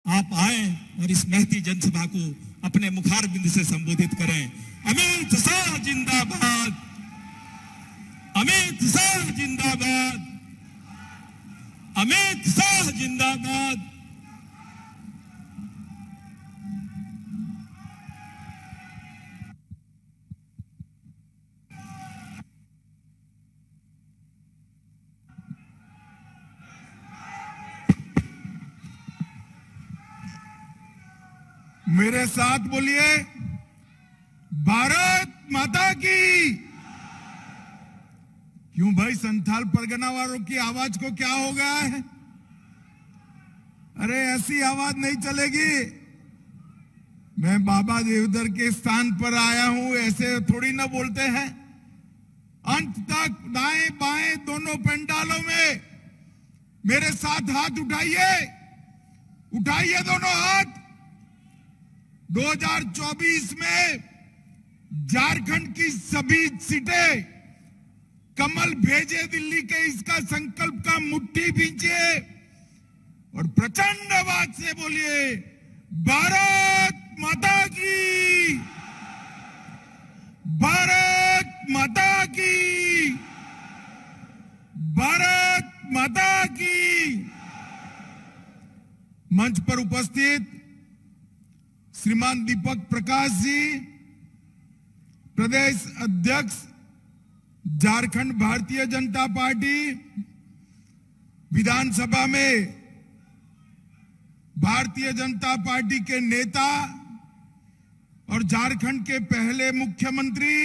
आप आए और इस महती जनसभा को अपने मुखार बिंदु से संबोधित करें। अमित शाह जिंदाबाद, अमित शाह जिंदाबाद, अमित शाह जिंदाबाद। मेरे साथ बोलिए, भारत माता की। क्यों भाई, संथाल परगना वालों की आवाज को क्या हो गया है? अरे ऐसी आवाज नहीं चलेगी। मैं बाबा देवधर के स्थान पर आया हूं, ऐसे थोड़ी ना बोलते हैं। अंत तक दाएं बाएं दोनों पंडालों में मेरे साथ हाथ उठाइए, उठाइए दोनों हाथ। 2024 में झारखंड की सभी सीटें कमल भेजे दिल्ली के, इसका संकल्प का मुट्ठी भींचिए और प्रचंड आवाज से बोलिए, भारत माता की, भारत माता की, भारत माता की। मंच पर उपस्थित श्रीमान दीपक प्रकाश जी, प्रदेश अध्यक्ष झारखंड भारतीय जनता पार्टी, विधानसभा में भारतीय जनता पार्टी के नेता और झारखंड के पहले मुख्यमंत्री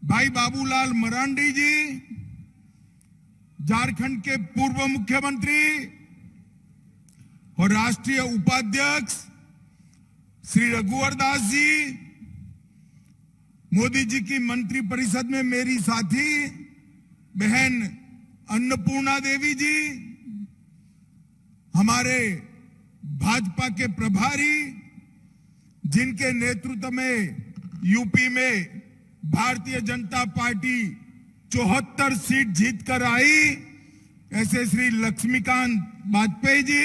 भाई बाबूलाल मरांडी जी, झारखंड के पूर्व मुख्यमंत्री और राष्ट्रीय उपाध्यक्ष श्री रघुवर दास जी, मोदी जी की मंत्रिपरिषद में मेरी साथी बहन अन्नपूर्णा देवी जी, हमारे भाजपा के प्रभारी जिनके नेतृत्व में यूपी में भारतीय जनता पार्टी 74 सीट जीतकर आई, ऐसे श्री लक्ष्मीकांत वाजपेयी जी,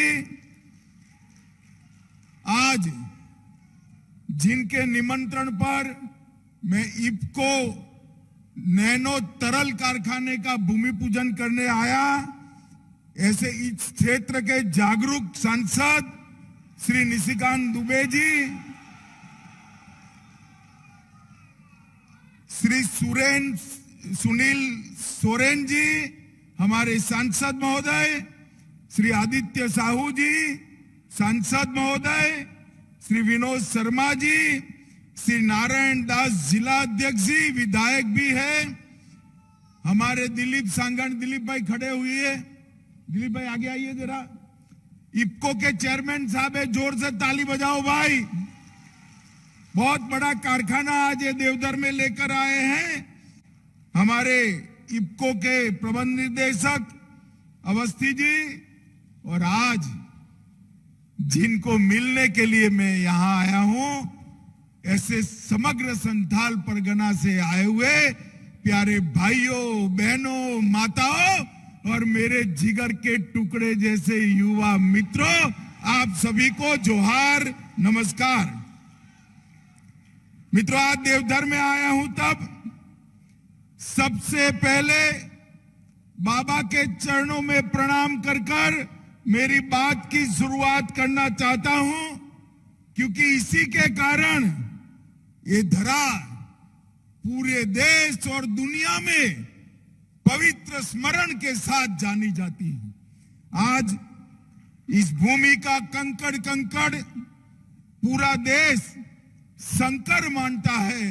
आज जिनके निमंत्रण पर मैं इफ्को नैनो तरल कारखाने का भूमि पूजन करने आया, ऐसे इस क्षेत्र के जागरूक सांसद श्री निशिकांत दुबे जी, श्री सुनील सोरेन जी, हमारे सांसद महोदय, श्री आदित्य साहू जी सांसद महोदय, श्री विनोद शर्मा जी, श्री नारायण दास जिला अध्यक्ष जी, विधायक भी है, हमारे दिलीप सांगण, दिलीप भाई खड़े हुए हैं, दिलीप भाई आगे आइए जरा। इफ्को के चेयरमैन साहब है, जोर से ताली बजाओ भाई। बहुत बड़ा कारखाना आज ये देवधर में लेकर आए हैं हमारे इफ्को के प्रबंध निदेशक अवस्थी जी, और आज जिनको मिलने के लिए मैं यहां आया हूं, ऐसे समग्र संथाल परगना से आए हुए प्यारे भाइयों बहनों माताओं और मेरे जिगर के टुकड़े जैसे युवा मित्रों, आप सभी को जोहार नमस्कार। मित्रों, आज देवधर में आया हूं तब सबसे पहले बाबा के चरणों में प्रणाम कर मेरी बात की शुरुआत करना चाहता हूं, क्योंकि इसी के कारण ये धरा पूरे देश और दुनिया में पवित्र स्मरण के साथ जानी जाती है। आज इस भूमि का कंकड़ कंकड़ पूरा देश शंकर मानता है,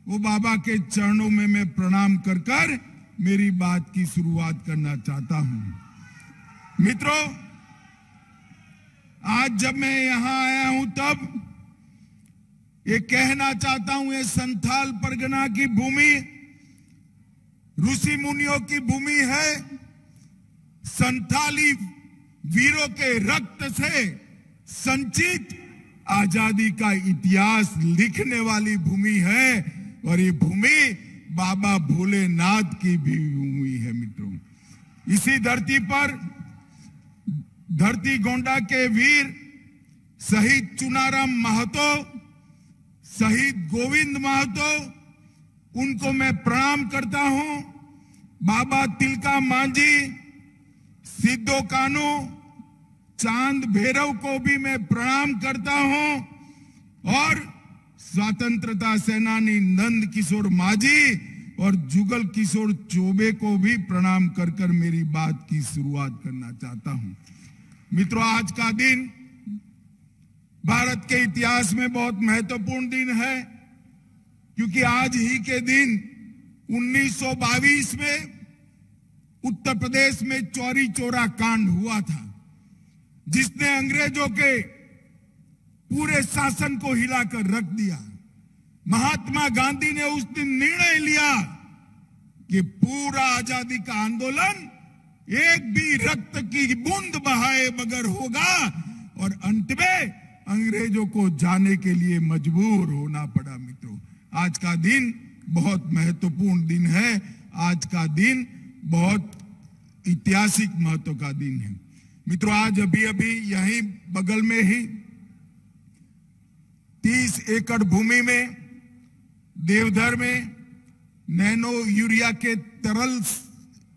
वो बाबा के चरणों में मैं प्रणाम कर मेरी बात की शुरुआत करना चाहता हूं। मित्रों, आज जब मैं यहां आया हूं तब ये कहना चाहता हूं, ये संथाल परगना की भूमि ऋषि मुनियों की भूमि है, संथाली वीरों के रक्त से संचित आजादी का इतिहास लिखने वाली भूमि है, और ये भूमि बाबा भोलेनाथ की भी भूमि है। मित्रों, इसी धरती पर धरती गोंडा के वीर शहीद चुनाराम महतो, शहीद गोविंद महतो, उनको मैं प्रणाम करता हूं। बाबा तिलका मांझी, सिद्धो कानू, चांद भैरव को भी मैं प्रणाम करता हूं और स्वतंत्रता सेनानी नंद किशोर माझी और जुगल किशोर चौबे को भी प्रणाम कर कर मेरी बात की शुरुआत करना चाहता हूं। मित्रों, आज का दिन भारत के इतिहास में बहुत महत्वपूर्ण दिन है, क्योंकि आज ही के दिन 1922 में उत्तर प्रदेश में चौरी चौरा कांड हुआ था, जिसने अंग्रेजों के पूरे शासन को हिलाकर रख दिया। महात्मा गांधी ने उस दिन निर्णय लिया कि पूरा आजादी का आंदोलन एक भी रक्त की बूंद बहाए बगैर होगा, और अंत में अंग्रेजों को जाने के लिए मजबूर होना पड़ा। मित्रों, आज का दिन बहुत महत्वपूर्ण दिन है। आज का दिन बहुत ऐतिहासिक महत्व का दिन है। मित्रों, आज अभी अभी यहीं बगल में ही 30 एकड़ भूमि में देवधर में नैनो यूरिया के तरल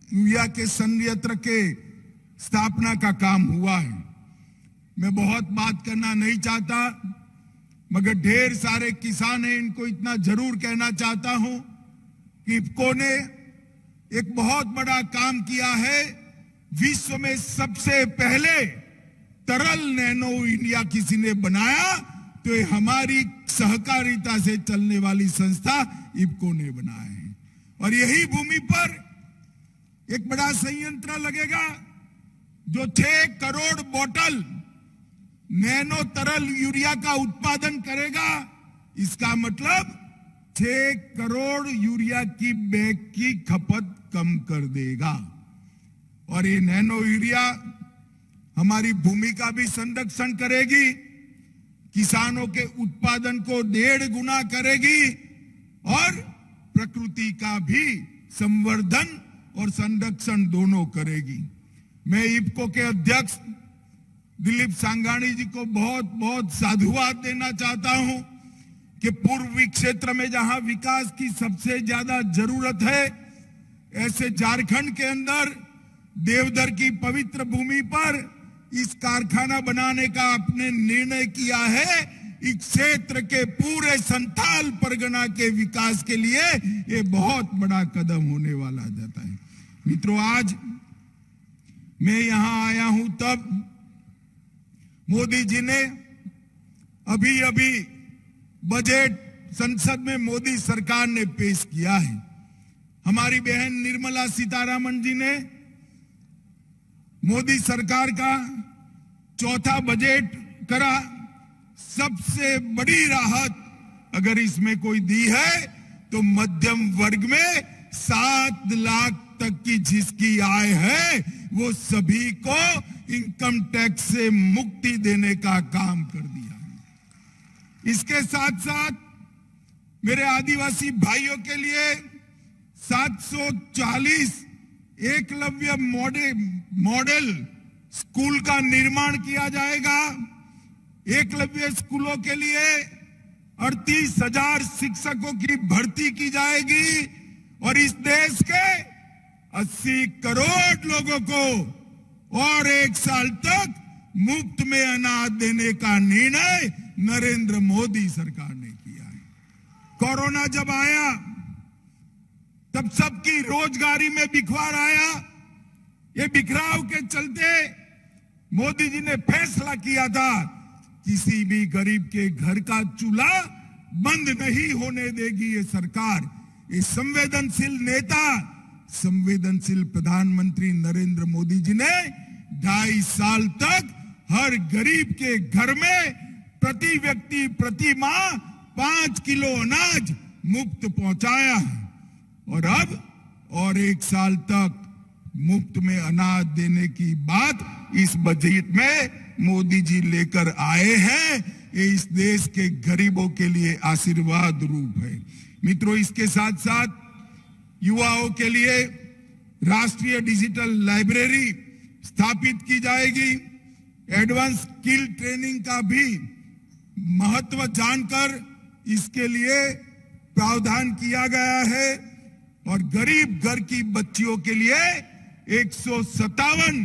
यूरिया के संयंत्र के स्थापना का काम हुआ है। मैं बहुत बात करना नहीं चाहता, मगर ढेर सारे किसान हैं, इनको इतना जरूर कहना चाहता हूं कि इफको ने एक बहुत बड़ा काम किया है। विश्व में सबसे पहले तरल नैनो यूरिया किसी ने बनाया तो ये हमारी सहकारिता से चलने वाली संस्था इफको ने बनाया है। और यही भूमि पर एक बड़ा संयंत्र लगेगा जो 6 करोड़ बोतल नैनो तरल यूरिया का उत्पादन करेगा। इसका मतलब 6 करोड़ यूरिया की बैग की खपत कम कर देगा। और ये नैनो यूरिया हमारी भूमि का भी संरक्षण करेगी, किसानों के उत्पादन को 1.5 गुना करेगी और प्रकृति का भी संवर्धन और संरक्षण दोनों करेगी। मैं इफको के अध्यक्ष दिलीप सांघानी जी को बहुत बहुत साधुवाद देना चाहता हूं कि पूर्वी क्षेत्र में जहां विकास की सबसे ज्यादा जरूरत है, ऐसे झारखंड के अंदर देवधर की पवित्र भूमि पर इस कारखाना बनाने का आपने निर्णय किया है। इस क्षेत्र के पूरे संथाल परगना के विकास के लिए ये बहुत बड़ा कदम होने वाला जाता है। मित्रों, आज मैं यहां आया हूं तब मोदी जी ने अभी अभी बजट संसद में मोदी सरकार ने पेश किया है। हमारी बहन निर्मला सीतारामन जी ने मोदी सरकार का चौथा बजट करा। सबसे बड़ी राहत अगर इसमें कोई दी है तो मध्यम वर्ग में 7 लाख तक की जिसकी आय है वो सभी को इनकम टैक्स से मुक्ति देने का काम कर दिया है। इसके साथ साथ मेरे आदिवासी भाइयों के लिए 740 एकलव्य मॉडल स्कूल का निर्माण किया जाएगा। एकलव्य स्कूलों के लिए 38,000 शिक्षकों की भर्ती की जाएगी और इस देश के 80 करोड़ लोगों को और 1 साल तक मुफ्त में अनाज देने का निर्णय नरेंद्र मोदी सरकार ने किया है। कोरोना जब आया तब सबकी रोजगारी में बिखवार आया। ये बिखराव के चलते मोदी जी ने फैसला किया था किसी भी गरीब के घर का चूल्हा बंद नहीं होने देगी ये सरकार। ये संवेदनशील नेता, संवेदनशील प्रधानमंत्री नरेंद्र मोदी जी ने 2.5 साल तक हर गरीब के घर में प्रति व्यक्ति प्रति माह 5 किलो अनाज मुफ्त पहुंचाया है और अब और 1 साल तक मुफ्त में अनाज देने की बात इस बजट में मोदी जी लेकर आए हैं। ये इस देश के गरीबों के लिए आशीर्वाद रूप है। मित्रों, इसके साथ साथ युवाओं के लिए राष्ट्रीय डिजिटल लाइब्रेरी स्थापित की जाएगी। एडवांस स्किल ट्रेनिंग का भी महत्व जानकर इसके लिए प्रावधान किया गया है और गरीब घर की बच्चियों के लिए 157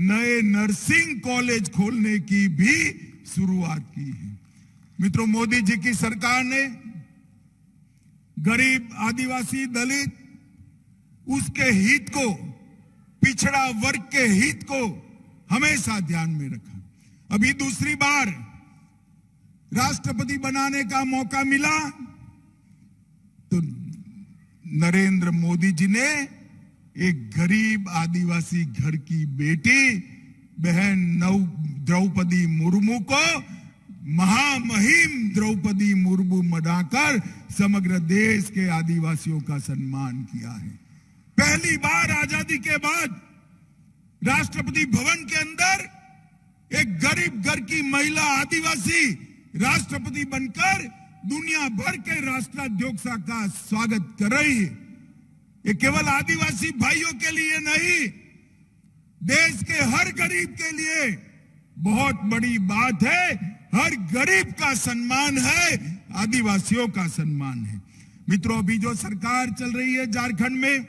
नए नर्सिंग कॉलेज खोलने की भी शुरुआत की है। मित्रों, मोदी जी की सरकार ने गरीब, आदिवासी, दलित, उसके हित को, पिछड़ा वर्ग के हित को हमेशा ध्यान में रखा। अभी दूसरी बार राष्ट्रपति बनाने का मौका मिला तो नरेंद्र मोदी जी ने एक गरीब आदिवासी घर की बेटी बहन द्रौपदी मुर्मू को महामहिम द्रौपदी मुर्मू बनाकर समग्र देश के आदिवासियों का सम्मान किया है। पहली बार आजादी के बाद राष्ट्रपति भवन के अंदर एक गरीब घर की महिला आदिवासी राष्ट्रपति बनकर दुनिया भर के राष्ट्राध्यक्ष का स्वागत कर रही है। ये केवल आदिवासी भाइयों के लिए नहीं, देश के हर गरीब के लिए बहुत बड़ी बात है। हर गरीब का सम्मान है, आदिवासियों का सम्मान है। मित्रों, अभी जो सरकार चल रही है झारखंड में,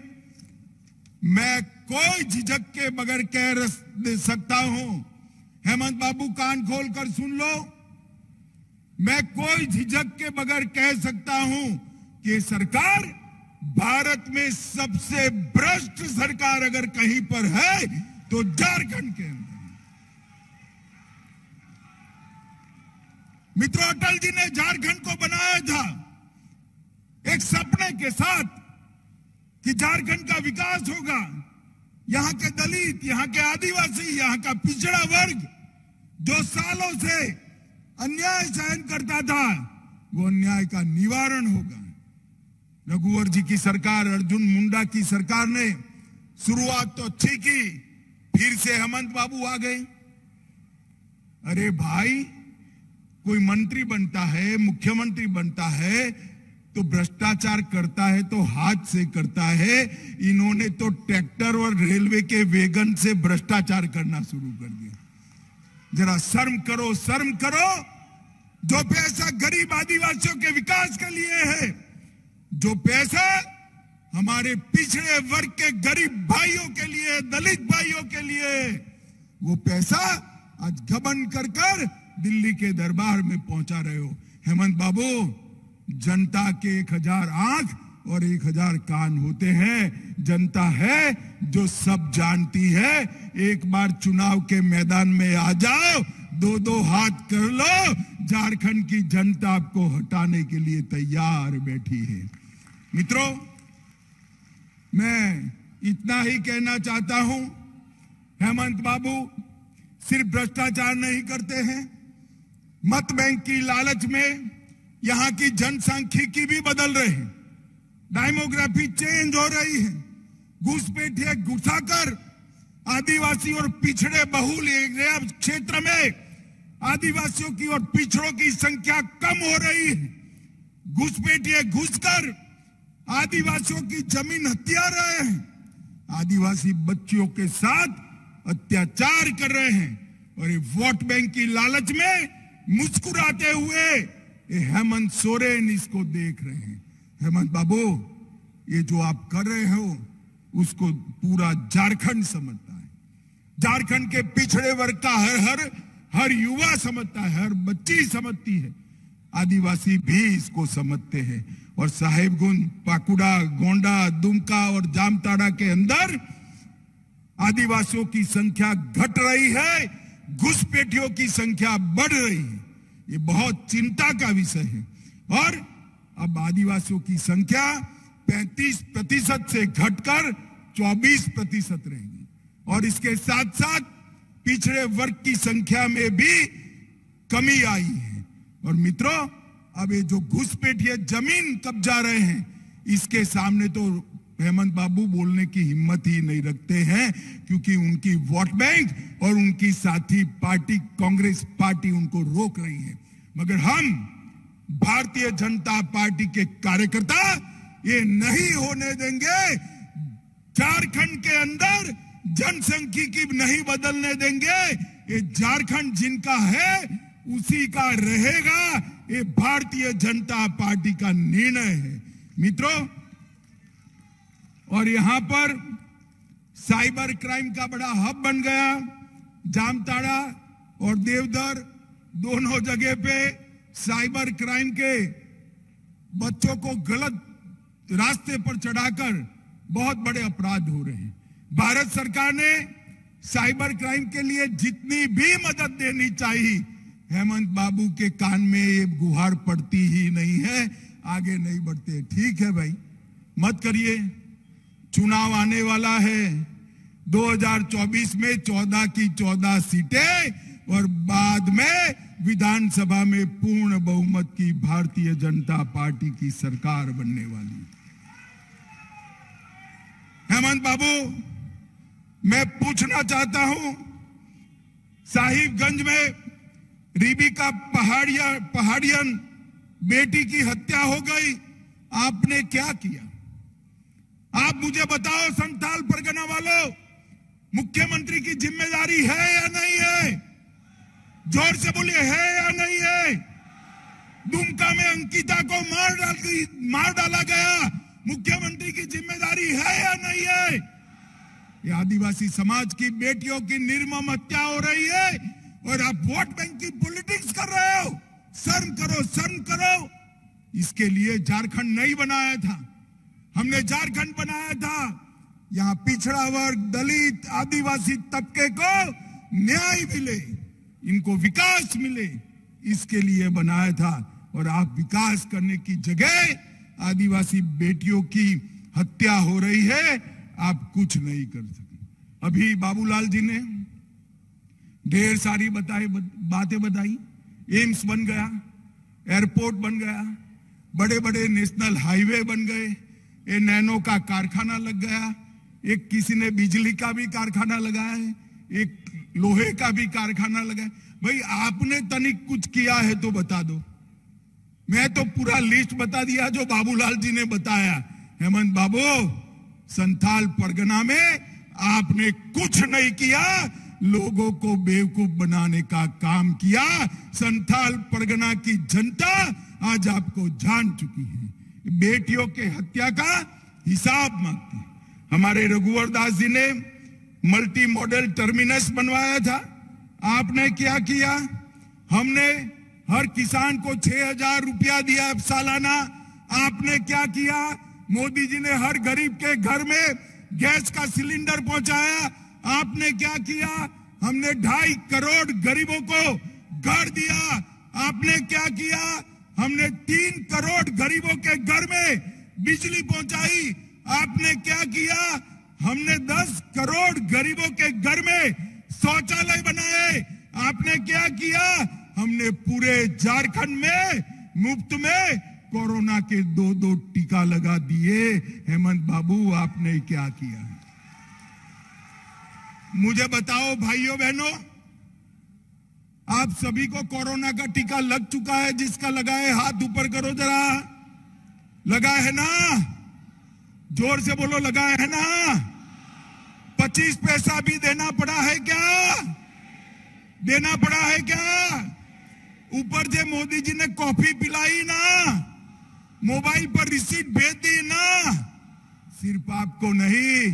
मैं कोई झिझक के बगैर कह सकता हूं, हेमंत बाबू कान खोलकर सुन लो, मैं कोई झिझक के बगैर कह सकता हूं कि सरकार भारत में सबसे भ्रष्ट सरकार अगर कहीं पर है तो झारखंड के अंदर। मित्रों, अटल जी ने झारखंड को बनाया था एक सपने के साथ कि झारखंड का विकास होगा, यहां के दलित, यहां के आदिवासी, यहां का पिछड़ा वर्ग जो सालों से अन्याय सहन करता था, वो अन्याय का निवारण होगा। रघुवर जी की सरकार, अर्जुन मुंडा की सरकार ने शुरुआत तो अच्छी की, फिर से हेमंत बाबू आ गए। अरे भाई, कोई मंत्री बनता है, मुख्यमंत्री बनता है तो भ्रष्टाचार करता है तो हाथ से करता है। इन्होंने तो ट्रैक्टर और रेलवे के वैगन से भ्रष्टाचार करना शुरू कर दिया। जरा शर्म करो, शर्म करो। जो पैसा गरीब आदिवासियों के विकास के लिए है, जो पैसा हमारे पिछड़े वर्ग के गरीब भाइयों के लिए, दलित भाइयों के लिए, वो पैसा आज घमंड कर कर दिल्ली के दरबार में पहुंचा रहे हो। हेमंत बाबू, जनता के 1000 आंख और 1000 कान होते हैं। जनता है जो सब जानती है। एक बार चुनाव के मैदान में आ जाओ, 2-2 हाथ कर लो, झारखंड की जनता आपको हटाने के लिए तैयार बैठी है। मित्रों, मैं इतना ही कहना चाहता हूं, हेमंत बाबू सिर्फ भ्रष्टाचार नहीं करते हैं, मत बैंक की लालच में यहां की जनसांख्यिकी भी बदल रहे हैं, डेमोग्राफी चेंज हो रही है। घुसपैठिया घुसाकर आदिवासी और पिछड़े बहुल एरिया क्षेत्र में आदिवासियों की और पिछड़ों की संख्या कम हो रही है। घुसपैठिए घुसकर आदिवासियों की जमीन हत्या रहे हैं, आदिवासी बच्चियों के साथ अत्याचार कर रहे हैं और ये वोट बैंक की लालच में मुस्कुराते हुए हेमंत सोरेन इसको देख रहे हैं। हेमंत बाबू, ये जो आप कर रहे हो उसको पूरा झारखंड समझता है। झारखंड के पिछड़े वर्ग का हर युवा समझता है, हर बच्ची समझती है, आदिवासी भी इसको समझते हैं। और साहेबगंज, पाकुड़ा, गोंडा, दुमका और जामताड़ा के अंदर आदिवासियों की संख्या घट रही है, घुसपैठियों की संख्या बढ़ रही है। ये बहुत चिंता का विषय है। और अब आदिवासियों की संख्या 35% से घटकर 24% रहेगी। और इसके साथ साथ पिछड़े वर्ग की संख्या में भी कमी आई है। और मित्रों, अब ये जो घुसपैठिए जमीन कब्जा रहे हैं, इसके सामने तो हेमंत बाबू बोलने की हिम्मत ही नहीं रखते हैं, क्योंकि उनकी वोट बैंक और उनकी साथी पार्टी कांग्रेस पार्टी उनको रोक रही है। मगर हम भारतीय जनता पार्टी के कार्यकर्ता ये नहीं होने देंगे। झारखंड के अंदर जनसंख्यिकी नहीं बदलने देंगे। ये झारखंड जिनका है उसी का रहेगा, ये भारतीय जनता पार्टी का निर्णय है मित्रों। और यहां पर साइबर क्राइम का बड़ा हब बन गया। जामताड़ा और देवधर दोनों जगह पे साइबर क्राइम के बच्चों को गलत रास्ते पर चढ़ाकर बहुत बड़े अपराध हो रहे हैं। भारत सरकार ने साइबर क्राइम के लिए जितनी भी मदद देनी चाहिए, हेमंत बाबू के कान में ये गुहार पड़ती ही नहीं है, आगे नहीं बढ़ते। ठीक है भाई, मत करिए। चुनाव आने वाला है 2024 में 14 की 14 सीटें और बाद में विधानसभा में पूर्ण बहुमत की भारतीय जनता पार्टी की सरकार बनने वाली। हेमंत बाबू, मैं पूछना चाहता हूं, साहिबगंज में रिबिका पहाड़ियन बेटी की हत्या हो गई, आपने क्या किया? आप मुझे बताओ संथाल परगना वालों, मुख्यमंत्री की जिम्मेदारी है या नहीं है? जोर से बोलिए, है या नहीं है? दुमका में अंकिता को मार डाला गया, मुख्यमंत्री की जिम्मेदारी है या नहीं है? ये आदिवासी समाज की बेटियों की निर्मम हत्या हो रही है और आप वोट बैंक की पॉलिटिक्स कर रहे हो। शर्म करो, शर्म करो। इसके लिए झारखंड नहीं बनाया था, हमने झारखंड बनाया था। यहां पिछड़ा वर्ग, दलित, आदिवासी तबके को न्याय मिले, इनको विकास मिले, इसके लिए बनाया था। और आप विकास करने की जगह आदिवासी बेटियों की हत्या हो रही है, आप कुछ नहीं कर सके। अभी बाबूलाल जी ने ढेर सारी बातें बताई। एम्स बन गया, एयरपोर्ट बन गया, बड़े बड़े नेशनल हाईवे बन गए, ये नैनो का कारखाना लग गया, एक किसी ने बिजली का भी कारखाना लगाया है, एक लोहे का भी कारखाना लगाया। भाई आपने तनिक कुछ किया है तो बता दो। मैं तो पूरा लिस्ट बता दिया जो बाबूलाल जी ने बताया। हेमंत बाबू, संथाल परगना में आपने कुछ नहीं किया, लोगों को बेवकूफ बनाने का काम किया। संथाल परगना की जनता आज आपको जान चुकी है, बेटियों के हत्या का हिसाब मांगती है। हमारे रघुवर दास जी ने मल्टी मॉडल टर्मिनस बनवाया था, आपने क्या किया? हमने हर किसान को 6,000 रुपया दिया सालाना, आपने क्या किया? मोदी जी ने हर गरीब के घर में गैस का सिलेंडर पहुंचाया, आपने क्या किया? हमने 2.5 करोड़ गरीबों को घर दिया, आपने क्या किया? हमने 3 करोड़ गरीबों के घर में बिजली पहुंचाई, आपने क्या किया? हमने 10 करोड़ गरीबों के घर में शौचालय बनाए, आपने क्या किया? हमने पूरे झारखंड में मुफ्त में कोरोना के 2 टीका लगा दिए। हेमंत बाबू, आपने क्या किया? मुझे बताओ भाइयों बहनों, आप सभी को कोरोना का टीका लग चुका है? जिसका लगा है हाथ ऊपर करो जरा। लगा है ना? जोर से बोलो, लगा है ना? 25 पैसा भी देना पड़ा है क्या? देना पड़ा है क्या? ऊपर से मोदी जी ने कॉफी पिलाई ना, मोबाइल पर रिसीट भेज दी ना। सिर्फ आपको नहीं,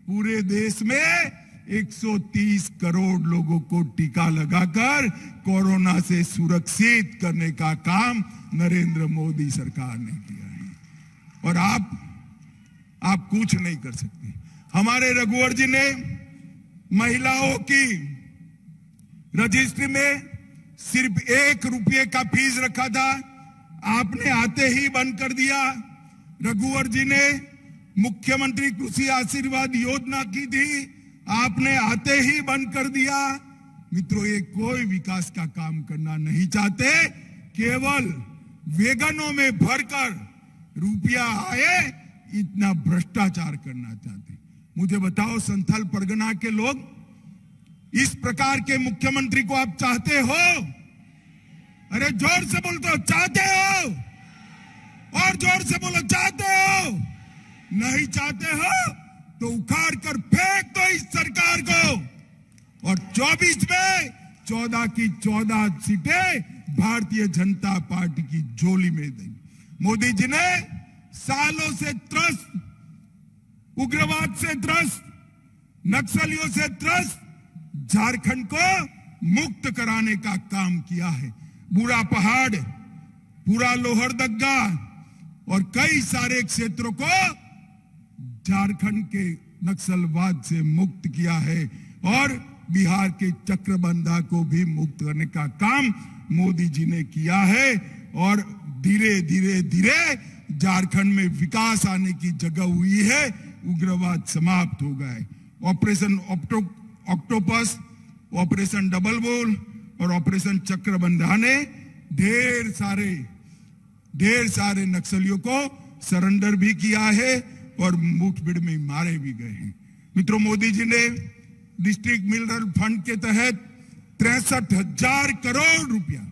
पूरे देश में 130 करोड़ लोगों को टीका लगाकर कोरोना से सुरक्षित करने का काम नरेंद्र मोदी सरकार ने किया है। और आप कुछ नहीं कर सकते। हमारे रघुवर जी ने महिलाओं की रजिस्ट्री में सिर्फ 1 रुपये का फीस रखा था, आपने आते ही बंद कर दिया। रघुवर जी ने मुख्यमंत्री कृषि आशीर्वाद योजना की थी, आपने आते ही बंद कर दिया। मित्रों, ये कोई विकास का काम करना नहीं चाहते, केवल वेगनों में भरकर रुपया आए इतना भ्रष्टाचार करना चाहते। मुझे बताओ, संथाल परगना के लोग, इस प्रकार के मुख्यमंत्री को आप चाहते हो? अरे जोर से बोल दो, चाहते हो? और जोर से बोलो, चाहते हो? नहीं चाहते हो तो उखाड़ कर फेंक दो इस सरकार को और 24 में 14 की 14 सीटें भारतीय जनता पार्टी की झोली में दी। मोदी जी ने सालों से त्रस्त, उग्रवाद से त्रस्त, नक्सलियों से त्रस्त झारखंड को मुक्त कराने का काम किया है। बुरा पहाड़, पूरा लोहरदगा और कई सारे क्षेत्रों को झारखंड के नक्सलवाद से मुक्त किया है और बिहार के चक्रबंधा को भी मुक्त करने का काम मोदी जी ने किया है। और धीरे धीरे धीरे झारखंड में विकास आने की जगह हुई है, उग्रवाद समाप्त हो गया है। Operation octopus, operation double bull और ऑपरेशन चक्रबंधा ने ढेर सारे नक्सलियों को सरेंडर भी किया है और मुठभेड़ में मारे भी गए हैं। मित्रों, मोदी जी ने डिस्ट्रिक्ट मिनरल फंड के तहत 63,000 करोड़ रुपया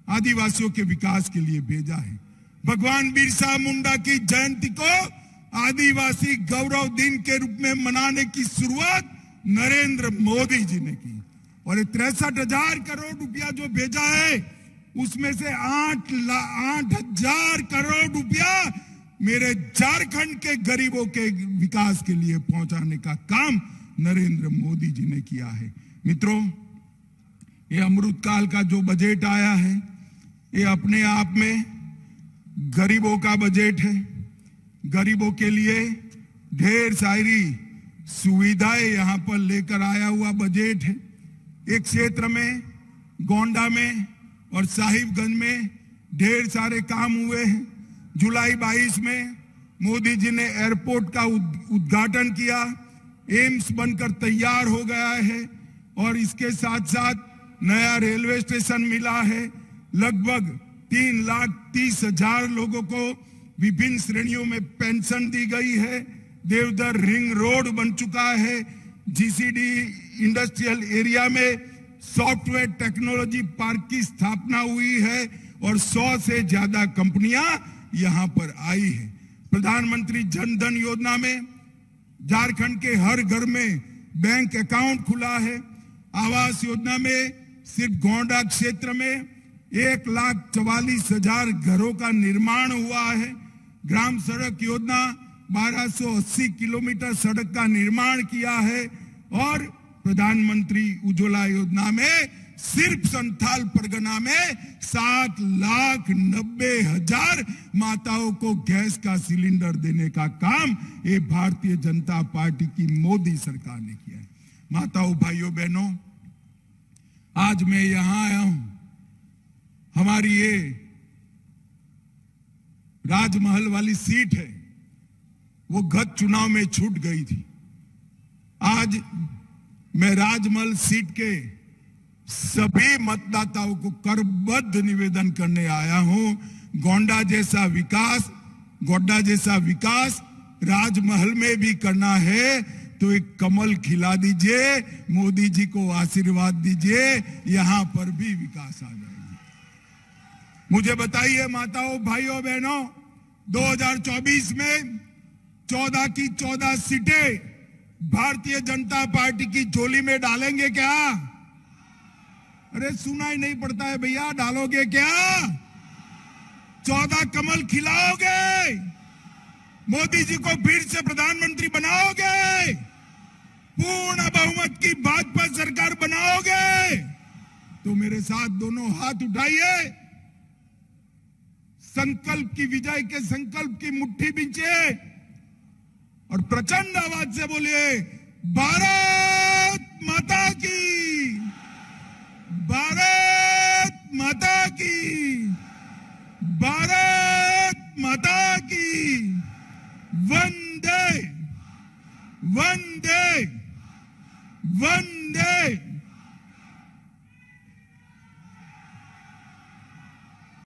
आदिवासियों के विकास के लिए भेजा है। भगवान बिरसा मुंडा की जयंती को आदिवासी गौरव दिन के रूप में मनाने की शुरुआत नरेंद्र मोदी जी ने की और 63,000 करोड़ रुपया जो भेजा है उसमें से 8,000 करोड़ रुपया मेरे झारखंड के गरीबों के विकास के लिए पहुंचाने का काम नरेंद्र मोदी जी ने किया है। मित्रों, ये अमृतकाल का जो बजट आया है ये अपने आप में गरीबों का बजट है। गरीबों के लिए ढेर सारी सुविधाएं यहां पर लेकर आया हुआ बजट है। एक क्षेत्र में गोंडा में और साहिबगंज में ढेर सारे काम हुए हैं। जुलाई 22 में मोदी जी ने एयरपोर्ट का उद्घाटन किया, एम्स बनकर तैयार हो गया है और इसके साथ साथ नया रेलवे स्टेशन मिला है। लगभग 3,30,000 लोगों को विभिन्न श्रेणियों में पेंशन दी गई है। देवधर रिंग रोड बन चुका है। जीसीडी इंडस्ट्रियल एरिया में सॉफ्टवेयर टेक्नोलॉजी पार्क की स्थापना हुई है और 100 से ज्यादा कंपनियां यहां पर आई है। प्रधानमंत्री जन धन योजना में झारखंड के हर घर में बैंक अकाउंट खुला है। आवास योजना में सिर्फ गोंडा क्षेत्र में 1,44,000 घरों का निर्माण हुआ है। ग्राम सड़क योजना 1280 किलोमीटर सड़क का निर्माण किया है और प्रधानमंत्री उज्ज्वला योजना में सिर्फ संथाल परगना में 7,90,000 माताओं को गैस का सिलेंडर देने का काम ये भारतीय जनता पार्टी की मोदी सरकार ने किया है। माताओं, भाइयों, बहनों, आज मैं यहां आया हूं। हमारी ये राजमहल वाली सीट है, वो गत चुनाव में छूट गई थी। आज मैं राजमहल सीट के सभी मतदाताओं को करबद्ध निवेदन करने आया हूं। गोंडा जैसा विकास राजमहल में भी करना है तो एक कमल खिला दीजिए, मोदी जी को आशीर्वाद दीजिए, यहां पर भी विकास आ जाएगा। मुझे बताइए माताओं, भाइयों, बहनों, 2024 में 14 की 14 सीटें भारतीय जनता पार्टी की झोली में डालेंगे क्या? अरे सुना ही नहीं पड़ता है भैया, डालोगे क्या? 14 कमल खिलाओगे? मोदी जी को फिर से प्रधानमंत्री बनाओगे? पूर्ण बहुमत की भाजपा सरकार बनाओगे? तो मेरे साथ दोनों हाथ उठाइए, संकल्प की विजय के संकल्प की मुट्ठी बींचे और प्रचंड आवाज से बोलिए, भारत माता की, भारत माता की, भारत माता की, वंदे वंदे वंदे